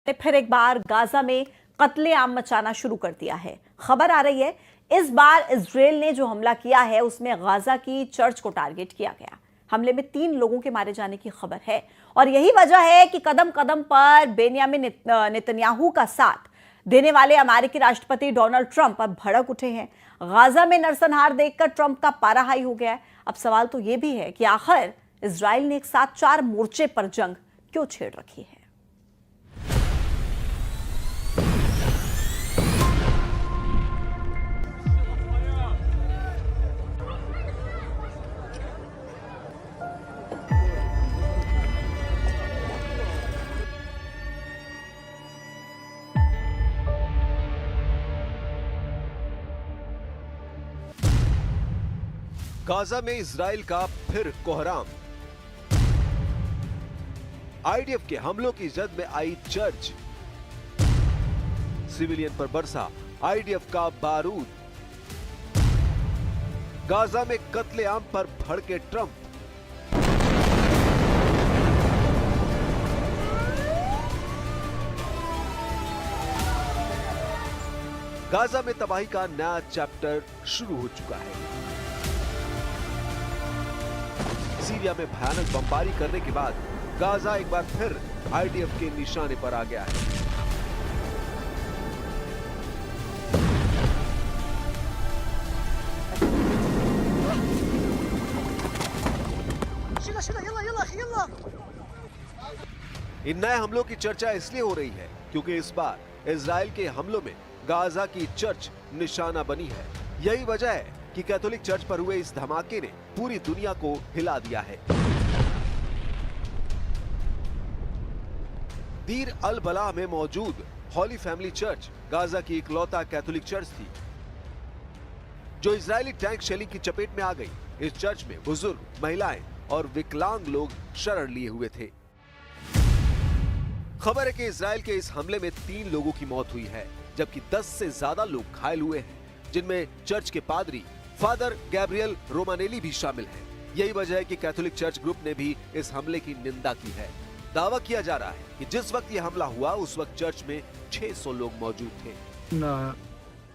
ने फिर एक बार गाजा में कत्लेआम मचाना शुरू कर दिया है। खबर आ रही है इस बार इजराइल ने जो हमला किया है उसमें गाजा की चर्च को टारगेट किया गया। हमले में 3 लोगों के मारे जाने की खबर है और यही वजह है कि कदम कदम पर बेन्यामिन नेतन्याहू का साथ देने वाले अमेरिकी राष्ट्रपति डोनाल्ड ट्रंप अब भड़क उठे हैं। गाजा में नरसंहार देखकर ट्रंप का पारा हाई हो गया है। अब सवाल तो यह भी है कि आखिर इजराइल ने एक साथ 4 मोर्चे पर जंग क्यों छेड़ रखी है। गाजा में इजराइल का फिर कोहराम। आईडीएफ के हमलों की जद में आई चर्च। सिविलियन पर बरसा आईडीएफ का बारूद। गाजा में कत्लेआम पर भड़के ट्रंप। गाजा में तबाही का नया चैप्टर शुरू हो चुका है। सीरिया में भयानक बमबारी करने के बाद गाजा एक बार फिर आईडीएफ के निशाने पर आ गया है। इन नए हमलों की चर्चा इसलिए हो रही है क्योंकि इस बार इजराइल के हमलों में गाजा की चर्च निशाना बनी है। यही वजह है कि कैथोलिक चर्च पर हुए इस धमाके ने पूरी दुनिया को हिला दिया है। दीर अल बलाह में मौजूद हॉली फैमिली चर्च गाजा की इकलौता कैथोलिक चर्च थी जो इजरायली टैंक शेलिंग की चपेट में आ गई। इस चर्च में बुजुर्ग, महिलाएं और विकलांग लोग शरण लिए हुए थे। खबर है कि इजराइल के इस हमले में 3 लोगों की मौत हुई है जबकि 10 से ज्यादा लोग घायल हुए हैं जिनमें चर्च के पादरी फादर गैब्रियल रोमानेली भी शामिल हैं। यही वजह है कि कैथोलिक चर्च ग्रुप ने भी इस हमले की निंदा की है। दावा किया जा रहा है कि जिस वक्त यह हमला हुआ उस वक्त चर्च में 600 लोग मौजूद थे।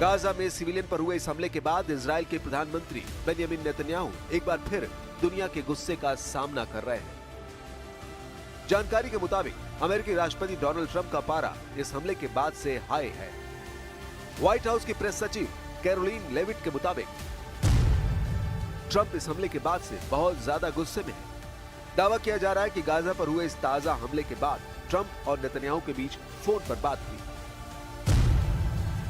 गाजा में सिविलियन पर हुए इस हमले के बाद इजराइल के प्रधानमंत्री बेन्यामिन नेतन्याहू एक बार फिर दुनिया के गुस्से का सामना कर रहे हैं। जानकारी के मुताबिक अमेरिकी राष्ट्रपति डोनाल्ड ट्रंप का पारा इस हमले के बाद से हाई है। व्हाइट हाउस की प्रेस सचिव कैरोलिन लेविट के मुताबिक ट्रंप इस हमले के बाद से बहुत ज्यादा गुस्से में है। दावा किया जा रहा है कि गाजा पर हुए इस ताजा हमले के बाद ट्रंप और नेतन्याहू के बीच फोन पर बात हुई।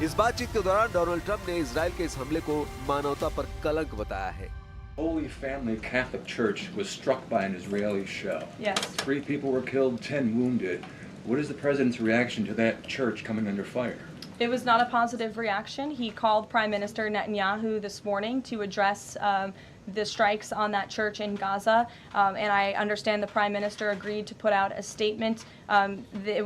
इस बातचीत के दौरान डोनाल्ड ट्रंप ने इजराइल के इस हमले को मानवता पर कलंक बताया है। Holy Family Catholic Church was struck by an Israeli shell. Yes. 3 people were killed, 10 wounded. What is the president's reaction to that church coming under fire? It was not a positive reaction. He called Prime Minister Netanyahu this morning to address the strikes on that church in Gaza, and I understand the Prime Minister agreed to put out a statement. It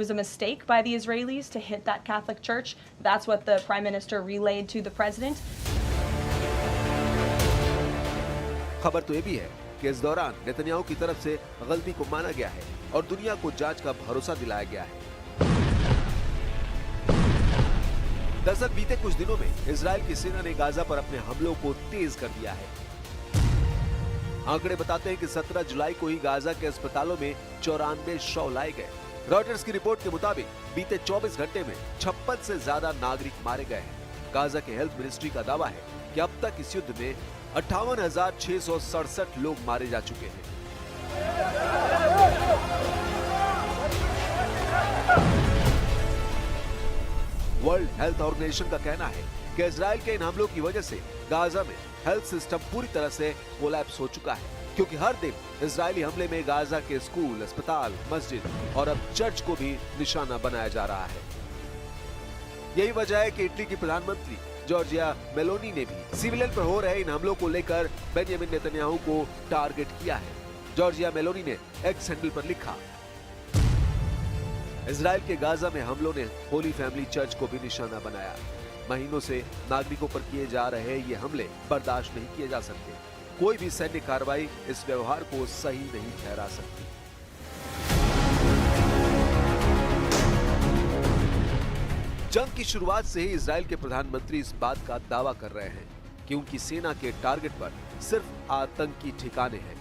was a mistake by the Israelis to hit that Catholic church. That's what the Prime Minister relayed to the President. खबर तो ये भी है कि इस दौरान Netanyahu की तरफ से गलती को माना गया है और दुनिया को जांच का भरोसा दिलाया गया है। दरअसल बीते कुछ दिनों में इजराइल की सेना ने गाजा पर अपने हमलों को तेज कर दिया है। आंकड़े बताते हैं कि 17 जुलाई को ही गाजा के अस्पतालों में 94 शव लाए गए। रॉयटर्स की रिपोर्ट के मुताबिक बीते 24 घंटे में 56 से ज्यादा नागरिक मारे गए हैं। गाजा के हेल्थ मिनिस्ट्री का दावा है कि अब तक इस युद्ध में 58,667 लोग मारे जा चुके हैं। वर्ल्ड हेल्थ ऑर्गेनाइजेशन का कहना है कि इजराइल के इन हमलों की वजह से गाजा में हेल्थ सिस्टम पूरी तरह से कोलैप्स हो चुका है। क्योंकि हर दिन इजरायली हमले में गाजा के स्कूल, अस्पताल, मस्जिद और अब चर्च को भी निशाना बनाया जा रहा है। यही वजह है कि इटली की प्रधानमंत्री जॉर्जिया मेलोनी ने भी सिविलियन पर हो रहे इन हमलों को लेकर बेंजामिन नेतन्याहू को टारगेट किया है। जॉर्जिया मेलोनी ने एक्स हैंडल पर लिखा, इजराइल के गाजा में हमलों ने होली फैमिली चर्च को भी निशाना बनाया। महीनों से नागरिकों पर किए जा रहे ये हमले बर्दाश्त नहीं किए जा सकते। कोई भी सैन्य कार्रवाई इस व्यवहार को सही नहीं ठहरा सकती। जंग की शुरुआत से ही इजराइल के प्रधानमंत्री इस बात का दावा कर रहे हैं कि उनकी सेना के टारगेट पर सिर्फ आतंकी ठिकाने हैं।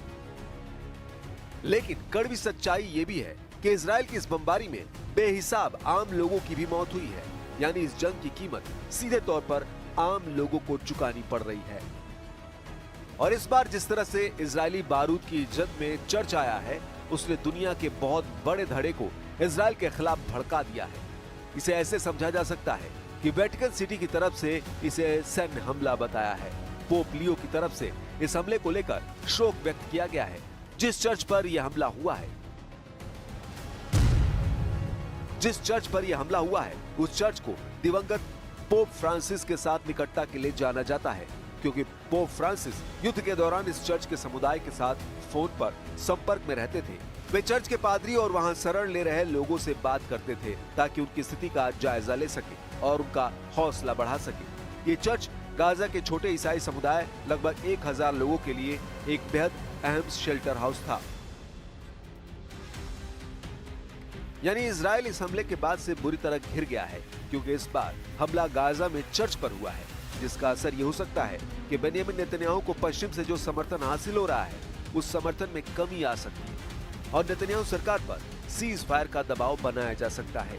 लेकिन कड़वी सच्चाई ये भी है कि इजराइल की इस बमबारी में बेहिसाब आम लोगों की भी मौत हुई है। यानी इस जंग की कीमत सीधे तौर पर आम लोगों को चुकानी पड़ रही है। और इस बार जिस तरह से इजरायली बारूद की इज्जत में चर्च आया है, उसने दुनिया के बहुत बड़े धड़े को इजराइल के खिलाफ भड़का दिया है। इसे ऐसे समझा जा सकता है कि वेटिकन सिटी की तरफ से इसे सैन्य हमला बताया है। पोप लियो की तरफ से इस हमले को लेकर शोक व्यक्त किया गया है। जिस चर्च पर यह हमला हुआ है, उस चर्च को दिवंगत पोप फ्रांसिस के साथ निकटता के लिए जाना जाता है, क्योंकि पोप फ्रांसिस युद्ध के दौरान इस चर्च के समुदाय के साथ फोन पर संपर्क में रहते थे। वे चर्च के पादरी और वहां शरण ले रहे लोगों से बात करते थे ताकि उनकी स्थिति का जायजा ले सके और उनका हौसला बढ़ा सके। ये चर्च गाजा के छोटे ईसाई समुदाय लगभग 1000 लोगों के लिए एक बेहद अहम शेल्टर हाउस था। यानी इजराइल इस हमले के बाद से बुरी तरह घिर गया है, क्योंकि इस बार हमला गाजा में चर्च पर हुआ है, जिसका असर ये हो सकता है कि बेंजामिन नेतन्याहू को पश्चिम से जो समर्थन हासिल हो रहा है, उस समर्थन में कमी आ सकती है और नेतन्याहू सरकार पर सीज फायर का दबाव बनाया जा सकता है।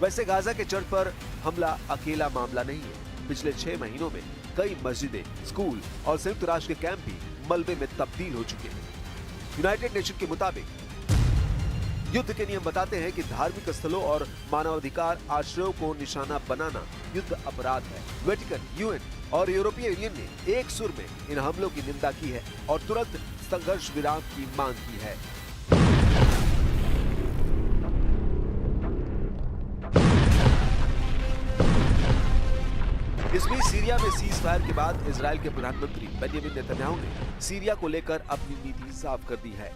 वैसे गाजा के चर्च पर हमला अकेला मामला नहीं है। पिछले 6 महीनों में कई मस्जिदें, स्कूल और संयुक्त राष्ट्र के कैंप भी मलबे में तब्दील हो चुके हैं। यूनाइटेड नेशन के मुताबिक युद्ध के नियम बताते हैं कि धार्मिक स्थलों और मानवाधिकार आश्रयों को निशाना बनाना युद्ध अपराध है। वेटिकन, यूएन और यूरोपीय यूनियन ने एक सुर में इन हमलों की निंदा की है और तुरंत संघर्ष विराम की मांग की है। इस बीच सीरिया में सीज फायर के बाद इजराइल के प्रधानमंत्री बेंजामिन नेतन्याहू ने सीरिया को लेकर अपनी नीति साफ कर दी है।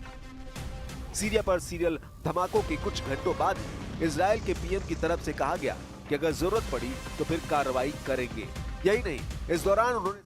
सीरिया पर सीरियल धमाकों के कुछ घंटों बाद इजराइल के पीएम की तरफ से कहा गया कि अगर जरूरत पड़ी तो फिर कार्रवाई करेंगे। यही नहीं, इस दौरान उन्होंने